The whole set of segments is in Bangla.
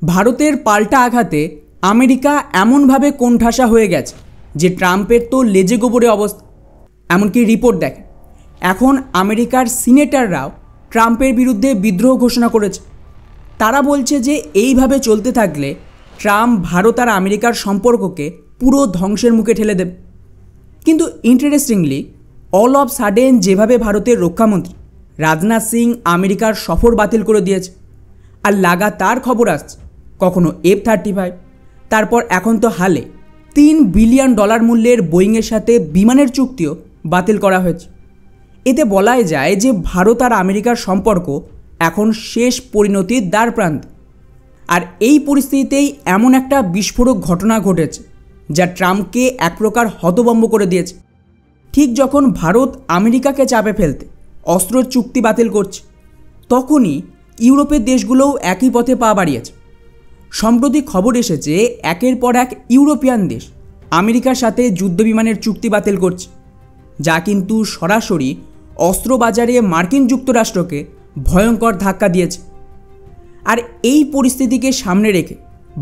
ভারতের পাল্টা আঘাতে আমেরিকা এমনভাবে কোণঠাসা হয়ে গেছে যে ট্রাম্পের তো লেজে গোবরে অবস্থা। এমনকি রিপোর্ট দেখে এখন আমেরিকার সিনেটররাও ট্রাম্পের বিরুদ্ধে বিদ্রোহ ঘোষণা করেছে। তারা বলছে যে এইভাবে চলতে থাকলে ট্রাম্প ভারত আর আমেরিকার সম্পর্ককে পুরো ধ্বংসের মুখে ঠেলে দেবে। কিন্তু ইন্টারেস্টিংলি অল অফ সাডেন যেভাবে ভারতের রক্ষামন্ত্রী রাজনাথ সিং আমেরিকার সফর বাতিল করে দিয়েছে, আর লাগাতার খবর আসছে কখনো F-35, তারপর এখন তো হালে $3 বিলিয়ন মূল্যের বোয়িংয়ের সাথে বিমানের চুক্তিও বাতিল করা হয়েছে। এতে বলাই যায় যে ভারত আর আমেরিকার সম্পর্ক এখন শেষ পরিণতির দ্বার প্রান্তে। আর এই পরিস্থিতিতেই এমন একটা বিস্ফোরক ঘটনা ঘটেছে যা ট্রাম্পকে এক প্রকার হতভম্ব করে দিয়েছে। ঠিক যখন ভারত আমেরিকাকে চাপে ফেলতে অস্ত্র চুক্তি বাতিল করছে, তখনই ইউরোপের দেশগুলোও একই পথে পা বাড়িয়েছে। সম্প্রতি খবর এসেছে একের পর এক ইউরোপিয়ান দেশ আমেরিকার সাথে যুদ্ধবিমানের চুক্তি বাতিল করছে, যা কিন্তু সরাসরি অস্ত্র বাজারে মার্কিন যুক্তরাষ্ট্রকে ভয়ঙ্কর ধাক্কা দিয়েছে। আর এই পরিস্থিতিকে সামনে রেখে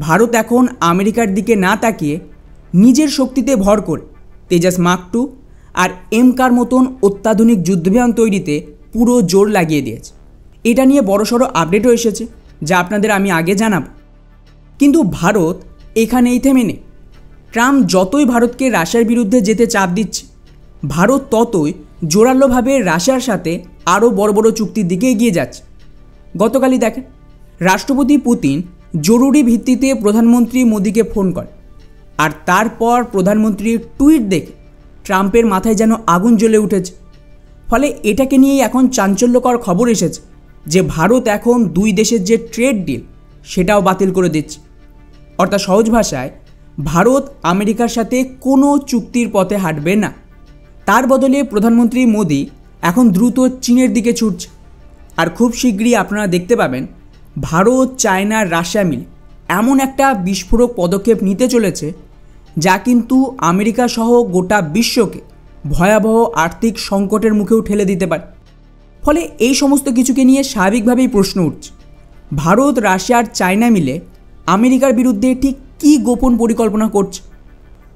ভারত এখন আমেরিকার দিকে না তাকিয়ে নিজের শক্তিতে ভর করে তেজাস মার্ক 2 আর এমকার মতন অত্যাধুনিক যুদ্ধবিমান তৈরিতে পুরো জোর লাগিয়ে দিয়েছে। এটা নিয়ে বড়সড় আপডেটও এসেছে যা আপনাদের আমি আগে জানাব। কিন্তু ভারত এখানেই থেমে নেই। ট্রাম্প যতই ভারতকে রাশিয়ার বিরুদ্ধে যেতে চাপ দিচ্ছে, ভারত ততই জোরালোভাবে রাশিয়ার সাথে আরও বড় বড় চুক্তির দিকে এগিয়ে যাচ্ছে। গতকালই দেখেন রাষ্ট্রপতি পুতিন জরুরি ভিত্তিতে প্রধানমন্ত্রী মোদিকে ফোন করে, আর তারপর প্রধানমন্ত্রীর টুইট দেখে ট্রাম্পের মাথায় যেন আগুন জ্বলে উঠেছে। ফলে এটাকে নিয়েই এখন চাঞ্চল্যকর খবর এসেছে যে ভারত এখন দুই দেশের যে ট্রেড ডিল সেটাও বাতিল করে দিচ্ছে। অর্থাৎ সহজ ভাষায় ভারত আমেরিকার সাথে কোনো চুক্তির পথে হাঁটবে না। তার বদলে প্রধানমন্ত্রী মোদি এখন দ্রুত চীনের দিকে ছুটছে। আর খুব শীঘ্রই আপনারা দেখতে পাবেন ভারত, চায়না, রাশিয়া মিলে এমন একটা বিস্ফোরক পদক্ষেপ নিতে চলেছে যা কিন্তু আমেরিকা সহ গোটা বিশ্বকে ভয়াবহ আর্থিক সংকটের মুখেও ঠেলে দিতে পারে। ফলে এই সমস্ত কিছুকে নিয়ে স্বাভাবিকভাবেই প্রশ্ন উঠছে, ভারত, রাশিয়া আর চায়না মিলে আমেরিকার বিরুদ্ধে ঠিক কী গোপন পরিকল্পনা করছে?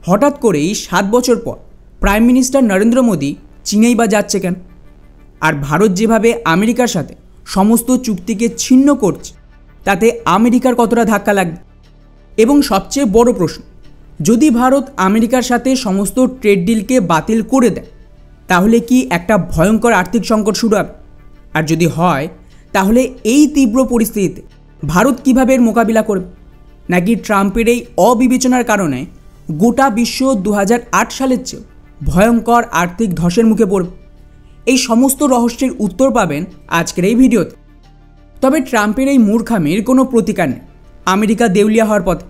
হঠাৎ করেই 7 বছর পর প্রাইম মিনিস্টার নরেন্দ্র মোদী চীনেই বা যাচ্ছে কেন? আর ভারত যেভাবে আমেরিকার সাথে সমস্ত চুক্তিকে ছিন্ন করছে, তাতে আমেরিকার কতটা ধাক্কা লাগবে? এবং সবচেয়ে বড় প্রশ্ন, যদি ভারত আমেরিকার সাথে সমস্ত ট্রেড ডিলকে বাতিল করে দেয়, তাহলে কি একটা ভয়ঙ্কর আর্থিক সংকট শুরু হবে? আর যদি হয়, তাহলে এই তীব্র পরিস্থিতিতে ভারত কীভাবে এর মোকাবিলা করবে? নাকি ট্রাম্পের এই অবিবেচনার কারণে গোটা বিশ্ব 2008 সালের চেয়েও ভয়ঙ্কর আর্থিক ধসের মুখে পড়বে? এই সমস্ত রহস্যের উত্তর পাবেন আজকের এই ভিডিওতে। তবে ট্রাম্পের এই মূর্খামির কোনো প্রতিকার নেই, আমেরিকা দেউলিয়া হওয়ার পথে।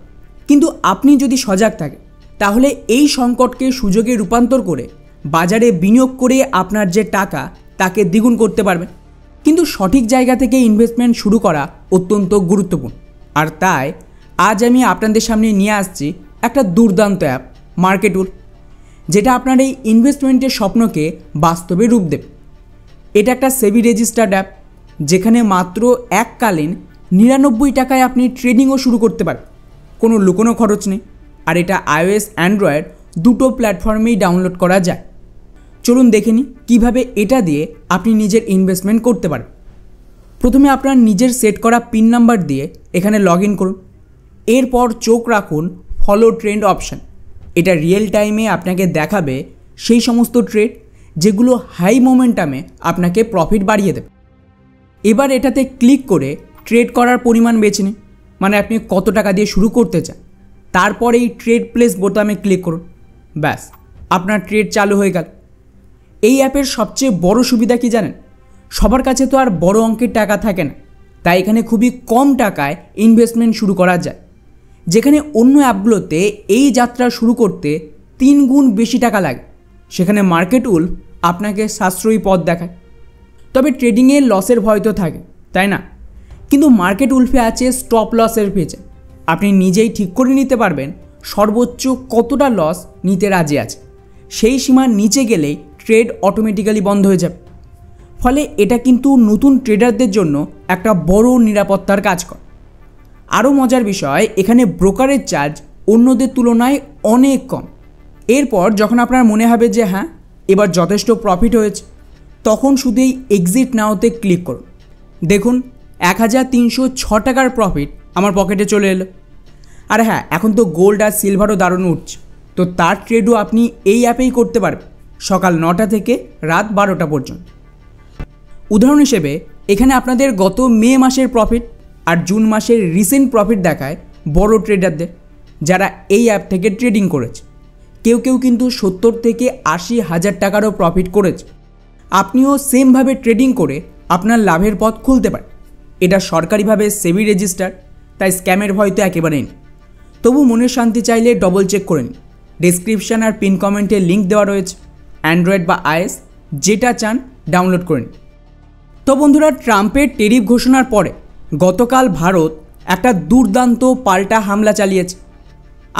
কিন্তু আপনি যদি সজাগ থাকেন, তাহলে এই সংকটকে সুযোগে রূপান্তর করে বাজারে বিনিয়োগ করে আপনার যে টাকা তাকে দ্বিগুণ করতে পারবেন। কিন্তু সঠিক জায়গা থেকে ইনভেস্টমেন্ট শুরু করা অত্যন্ত গুরুত্বপূর্ণ। আর তাই আজ আমি আপনাদের সামনে নিয়ে আসছি একটা দুর্দান্ত অ্যাপ, মার্কেটুল, যেটা আপনার এই ইনভেস্টমেন্টের স্বপ্নকে বাস্তবে রূপ দেবে। এটা একটা সেবি রেজিস্টার্ড অ্যাপ, যেখানে মাত্র এককালীন 99 টাকায় আপনি ট্রেডিংও শুরু করতে পারেন। কোনো লুকোনো খরচ নেই। আর এটা iOS, অ্যান্ড্রয়েড দুটো প্ল্যাটফর্মেই ডাউনলোড করা যায়। চলুন দেখে নিই কীভাবে এটা দিয়ে আপনি নিজের ইনভেস্টমেন্ট করতে পারেন। প্রথমে আপনার নিজের সেট করা পিন নাম্বার দিয়ে এখানে লগ ইন করুন। এরপর চোখ রাখুন ফলো ট্রেন্ড অপশান। এটা রিয়েল টাইমে আপনাকে দেখাবে সেই সমস্ত ট্রেড যেগুলো হাই মোমেন্টামে আপনাকে প্রফিট বাড়িয়ে দেবে। এবার এটাতে ক্লিক করে ট্রেড করার পরিমাণ বেছে নিন, মানে আপনি কত টাকা দিয়ে শুরু করতে চান। তারপর এই ট্রেড প্লেস বোতামে ক্লিক করুন। ব্যাস, আপনার ট্রেড চালু হয়ে গেল। এই অ্যাপের সবচেয়ে বড় সুবিধা কি জানেন? সবার কাছে তো আর বড় অঙ্কের টাকা থাকে না, তাই এখানে খুবই কম টাকায় ইনভেস্টমেন্ট শুরু করা যায়। যেখানে অন্য অ্যাপগুলোতে এই যাত্রা শুরু করতে 3 গুণ বেশি টাকা লাগে, সেখানে মার্কেটুল আপনাকে সাশ্রয়ী পথ দেখায়। তবে ট্রেডিংয়ে লসের ভয় তো থাকে, তাই না? কিন্তু মার্কেটুলফে আছে স্টপ লসের ফিচার। আপনি নিজেই ঠিক করে নিতে পারবেন সর্বোচ্চ কতটা লস নিতে রাজি আছে। সেই সীমার নিচে গেলেই ট্রেড অটোমেটিক্যালি বন্ধ হয়ে যাবে। ফলে এটা কিন্তু নতুন ট্রেডারদের জন্য একটা বড় নিরাপত্তার কাজ করে। আরও মজার বিষয়, এখানে ব্রোকারেজ চার্জ অন্যদের তুলনায় অনেক কম। এরপর যখন আপনার মনে হবে যে হ্যাঁ এবার যথেষ্ট প্রফিট হয়েছে, তখন শুধু এই এক্সিট নাওতে ক্লিক করুন। দেখুন 1306 টাকার প্রফিট আমার পকেটে চলে এলো। আর হ্যাঁ, এখন তো গোল্ড আর সিলভারও দারুণ উঠছে, তো তার ট্রেডও আপনি এই অ্যাপেই করতে পারবেন সকাল 9টা থেকে রাত 12টা পর্যন্ত। উদাহরণ হিসেবে এখানে আপনাদের গত মে মাসের প্রফিট আর জুন মাসের রিসেন্ট প্রফিট দেখায় বড় ট্রেডারদের, যারা এই অ্যাপ থেকে ট্রেডিং করেছে। কেউ কেউ কিন্তু 70 থেকে 80 হাজার টাকারও প্রফিট করেছে। আপনিও সেমভাবে ট্রেডিং করে আপনার লাভের পথ খুলতে পারেন। এটা সরকারিভাবে সেবি রেজিস্টার, তাই স্ক্যামের ভয় তো একেবারেই নেই। তবু মনের শান্তি চাইলে ডবল চেক করে নিন। ডেসক্রিপশান আর পিন কমেন্টে লিঙ্ক দেওয়া রয়েছে, অ্যান্ড্রয়েড বা আইএস যেটা চান ডাউনলোড করে নিন। তো বন্ধুরা, ট্রাম্পের ট্যারিফ ঘোষণার পরে গতকাল ভারত একটা দুর্দান্ত পাল্টা হামলা চালিয়েছে।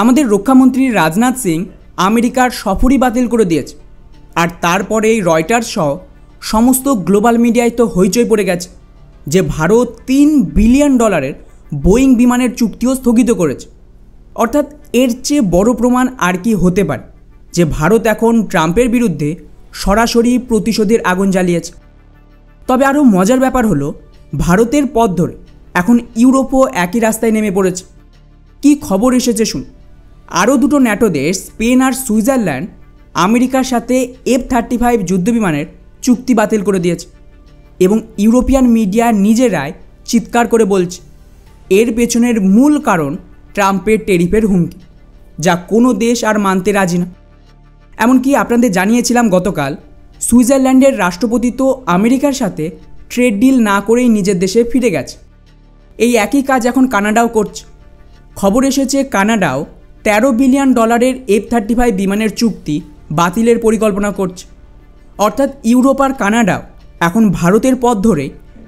আমাদের রক্ষামন্ত্রী রাজনাথ সিং আমেরিকার সফরই বাতিল করে দিয়েছে। আর তারপরেই রয়টার্স সহ সমস্ত গ্লোবাল মিডিয়ায় তো হইচই পড়ে গেছে যে ভারত $3 বিলিয়ন বোয়িং বিমানের চুক্তিও স্থগিত করেছে। অর্থাৎ এর চেয়ে বড় প্রমাণ আর কি হতে পারে যে ভারত এখন ট্রাম্পের বিরুদ্ধে সরাসরি প্রতিশোধের আগুন জ্বালিয়েছে। তবে আরও মজার ব্যাপার হলো, ভারতের পথ ধরে এখন ইউরোপও একই রাস্তায় নেমে পড়েছে। কি খবর এসেছে শুন। আরও দুটো ন্যাটো দেশ, স্পেন আর সুইজারল্যান্ড, আমেরিকার সাথে F-35 যুদ্ধবিমানের চুক্তি বাতিল করে দিয়েছে এবং ইউরোপিয়ান মিডিয়া নিজেরাই চিৎকার করে বলছে এর পেছনের মূল কারণ ট্রাম্পের ট্যারিফের হুমকি, যা কোনো দেশ আর মানতে রাজি না। এমনকি আপনাদের জানিয়েছিলাম গতকাল, সুইজারল্যান্ডের রাষ্ট্রপতি তো আমেরিকার সাথে ট্রেড ডিল না করেই নিজের দেশে ফিরে গেছে। এই একই কাজ এখন কানাডাও করছে। খবর এসেছে কানাডাও $13 বিলিয়ন F-35 বিমানের চুক্তি বাতিলের পরিকল্পনা করছে। অর্থাৎ ইউরোপ আর কানাডাও এখন ভারতের পথ ধরে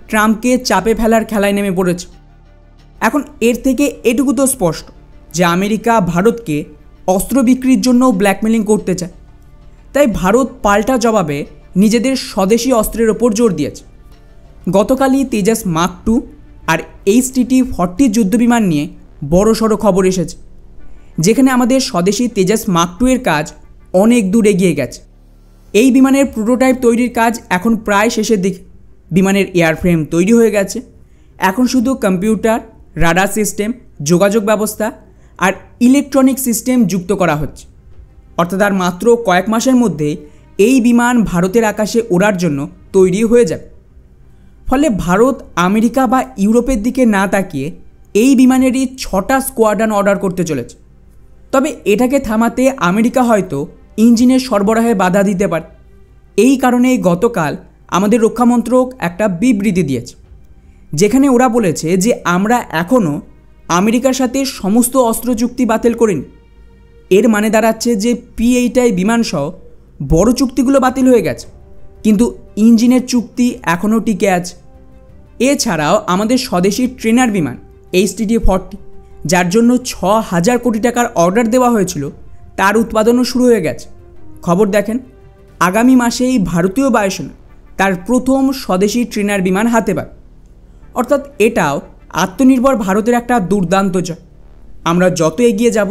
ট্রাম্পকে চাপে ফেলার খেলায় নেমে পড়েছে। এখন এর থেকে এটুকু তো স্পষ্ট যে আমেরিকা ভারতকে অস্ত্র বিক্রির জন্য ব্ল্যাকমেলিং করতে চায়। তাই ভারত পাল্টা জবাবে নিজেদের স্বদেশি অস্ত্রের ওপর জোর দিয়েছে। গতকালই তেজাস মার্ক 2 আর HTT-40 যুদ্ধবিমান নিয়ে বড়সড় খবর এসেছে, যেখানে আমাদের স্বদেশি তেজাস মার্ক 2 এর কাজ অনেক দূর এগিয়ে গেছে। এই বিমানের প্রোটোটাইপ তৈরির কাজ এখন প্রায় শেষের দিকে। বিমানের এয়ারফ্রেম তৈরি হয়ে গেছে, এখন শুধু কম্পিউটার, রাডার সিস্টেম, যোগাযোগ ব্যবস্থা আর ইলেকট্রনিক সিস্টেম যুক্ত করা হচ্ছে। অর্থাৎ আর মাত্র কয়েক মাসের মধ্যে এই বিমান ভারতের আকাশে ওড়ার জন্য তৈরি হয়ে যাবে। ফলে ভারত আমেরিকা বা ইউরোপের দিকে না তাকিয়ে এই বিমানেরই 6টা স্কোয়াড্রন অর্ডার করতে চলেছে। তবে এটাকে থামাতে আমেরিকা হয়তো ইঞ্জিনের সরবরাহে বাধা দিতে পারে। এই কারণেই গতকাল আমাদের রক্ষামন্ত্রক একটা বিবৃতি দিয়েছে, যেখানে ওরা বলেছে যে আমরা এখনও আমেরিকার সাথে সমস্ত অস্ত্র চুক্তি বাতিল করিনি। এর মানে দাঁড়াচ্ছে যে P-8I বিমানসহ বড় চুক্তিগুলো বাতিল হয়ে গেছে, কিন্তু ইঞ্জিনের চুক্তি এখনও টিকে আছে। এছাড়াও আমাদের স্বদেশি ট্রেনার বিমান HTT-40, যার জন্য 6,000 কোটি টাকার অর্ডার দেওয়া হয়েছিল, তার উৎপাদনও শুরু হয়ে গেছে। খবর দেখেন, আগামী মাসেই ভারতীয় বায়ুসেনা তার প্রথম স্বদেশি ট্রেনার বিমান হাতে পাবে। অর্থাৎ এটাও আত্মনির্ভর ভারতের একটা দুর্দান্ত জয়। আমরা যত এগিয়ে যাব,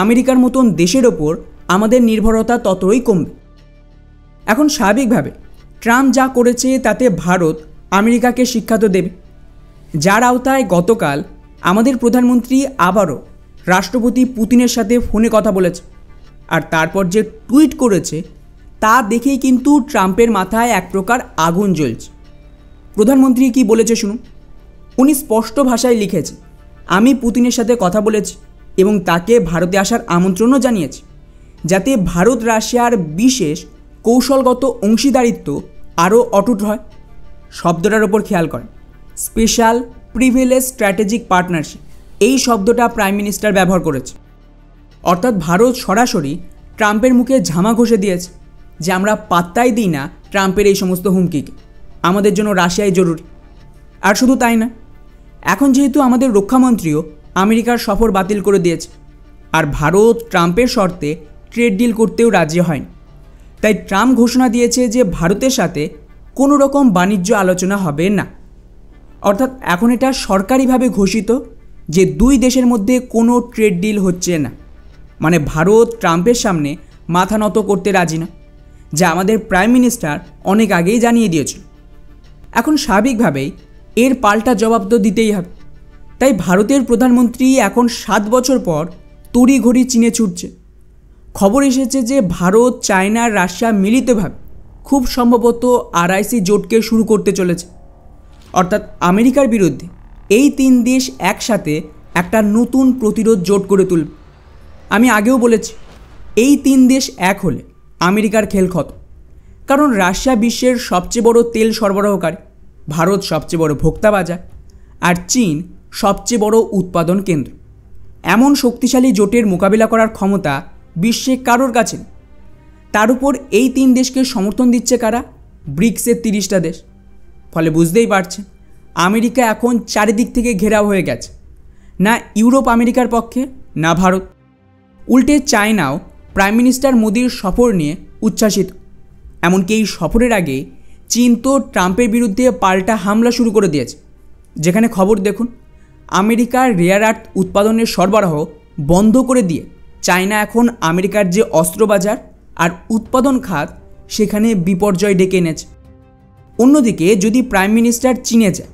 আমেরিকার মতন দেশের ওপর আমাদের নির্ভরতা ততই কমবে। এখন স্বাভাবিকভাবে ট্রাম্প যা করেছে তাতে ভারত আমেরিকাকে শিক্ষা তো দেবে, যার আওতায় গতকাল আমাদের প্রধানমন্ত্রী আবারও রাষ্ট্রপতি পুতিনের সাথে ফোনে কথা বলেছে। আর তারপর যে টুইট করেছে তা দেখেই কিন্তু ট্রাম্পের মাথায় এক প্রকার আগুন জ্বলছে। প্রধানমন্ত্রী কি বলেছে শুনুন। উনি স্পষ্ট ভাষায় লিখেছে, আমি পুতিনের সাথে কথা বলেছি এবং তাকে ভারতে আসার আমন্ত্রণও জানিয়েছি, যাতে ভারত রাশিয়ার বিশেষ কৌশলগত অংশীদারিত্ব আরও অটুট হয়। শব্দটার ওপর খেয়াল করেন, স্পেশাল প্রিভিলেজ স্ট্র্যাটেজিক পার্টনারশিপ, এই শব্দটা প্রাইম মিনিস্টার ব্যবহার করেছে। অর্থাৎ ভারত সরাসরি ট্রাম্পের মুখে ঝামা ঘষে দিয়েছে যে আমরা পাত্তাই দিই না ট্রাম্পের এই সমস্ত হুমকিকে, আমাদের জন্য রাশিয়াই জরুরি। আর শুধু তাই না, এখন যেহেতু আমাদের রক্ষামন্ত্রীও আমেরিকার সফর বাতিল করে দিয়েছে, আর ভারত ট্রাম্পের শর্তে ট্রেড ডিল করতেও রাজি হয়নি, তাই ট্রাম্প ঘোষণা দিয়েছে যে ভারতের সাথে কোনো রকম বাণিজ্য আলোচনা হবে না। অর্থাৎ এখন এটা সরকারিভাবে ঘোষিত যে দুই দেশের মধ্যে কোনো ট্রেড ডিল হচ্ছে না, মানে ভারত ট্রাম্পের সামনে মাথা নত করতে রাজি না, যা আমাদের প্রাইম মিনিস্টার অনেক আগেই জানিয়ে দিয়েছিল। এখন স্বাভাবিকভাবেই এর পাল্টা জবাব তো দিতেই হবে। তাই ভারতের প্রধানমন্ত্রী এখন 7 বছর পর তড়িঘড়ি চীনে ছুটছে। খবর এসেছে যে ভারত, চায়না আর রাশিয়া মিলিতভাবে খুব সম্ভবত RIC জোটকে শুরু করতে চলেছে, অর্থাৎ আমেরিকার বিরুদ্ধে এই 3 দেশ একসাথে একটা নতুন প্রতিরোধ জোট করে তুলবে। আমি আগেও বলেছি, এই 3 দেশ এক হলে আমেরিকার খেল খতম। কারণ রাশিয়া বিশ্বের সবচেয়ে বড় তেল সরবরাহকারী, ভারত সবচেয়ে বড় ভোক্তা বাজার, আর চীন সবচেয়ে বড় উৎপাদন কেন্দ্র। এমন শক্তিশালী জোটের মোকাবিলা করার ক্ষমতা বিশ্বে কারোর কাছে নেই। তার উপর এই 3 দেশকে সমর্থন দিচ্ছে কারা? ব্রিক্সের 30টা দেশ। ফলে বুঝতেই পারছেন, আমেরিকা এখন চারিদিক থেকে ঘেরাও হয়ে গেছে। না ইউরোপ আমেরিকার পক্ষে, না ভারত। উল্টে চায়নাও প্রাইম মিনিস্টার মোদির সফর নিয়ে উচ্ছ্বাসিত। এমনকি এই সফরের আগে চীন তো ট্রাম্পের বিরুদ্ধে পাল্টা হামলা শুরু করে দিয়েছে। যেখানে খবর দেখুন, আমেরিকার রেয়ার আর্থ উৎপাদনের সরবরাহ বন্ধ করে দিয়ে চায়না এখন আমেরিকার যে অস্ত্রবাজার আর উৎপাদন খাত, সেখানে বিপর্যয় ডেকে এনেছে। অন্যদিকে যদি প্রাইম মিনিস্টার চীনে যায়,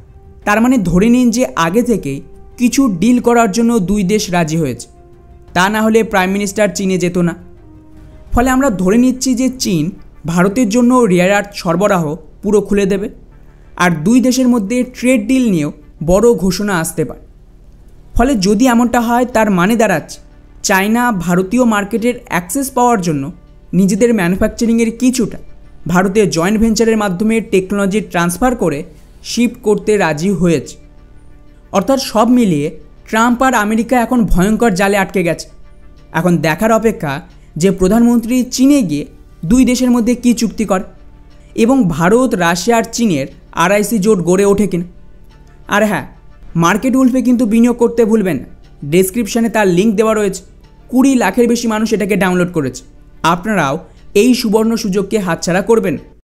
তার মানে ধরে নিন যে আগে থেকেই কিছু ডিল করার জন্য 2 দেশ রাজি হয়েছে। তা না হলে প্রাইম মিনিস্টার চীনে যেত না। ফলে আমরা ধরে নিচ্ছি যে চীন ভারতের জন্য রেয়ার আর্থ সরবরাহ পুরো খুলে দেবে, আর 2 দেশের মধ্যে ট্রেড ডিল নিয়েও বড় ঘোষণা আসতে পারে। ফলে যদি এমনটা হয়, তার মানে দাঁড়াচ্ছে চায়না ভারতীয় মার্কেটের অ্যাক্সেস পাওয়ার জন্য নিজেদের ম্যানুফ্যাকচারিংয়ের কিছুটা ভারতের জয়েন্ট ভেঞ্চারের মাধ্যমে টেকনোলজি ট্রান্সফার করে শিফট করতে রাজি হয়েছে। অর্থাৎ সব মিলিয়ে ট্রাম্প আর আমেরিকা এখন ভয়ঙ্কর জালে আটকে গেছে। এখন দেখার অপেক্ষা যে প্রধানমন্ত্রী চীনে গিয়ে 2 দেশের মধ্যে কী চুক্তি করে এবং ভারত, রাশিয়া আর চীনের RIC জোট গড়ে ওঠে কিনা। আর হ্যাঁ, মার্কেট উলফে কিন্তু বিনিয়োগ করতে ভুলবেন না। ডেসক্রিপশানে তার লিঙ্ক দেওয়া রয়েছে। 20 লাখের বেশি মানুষ এটাকে ডাউনলোড করেছে। আপনারাও এই সুবর্ণ সুযোগকে হাতছাড়া করবেন।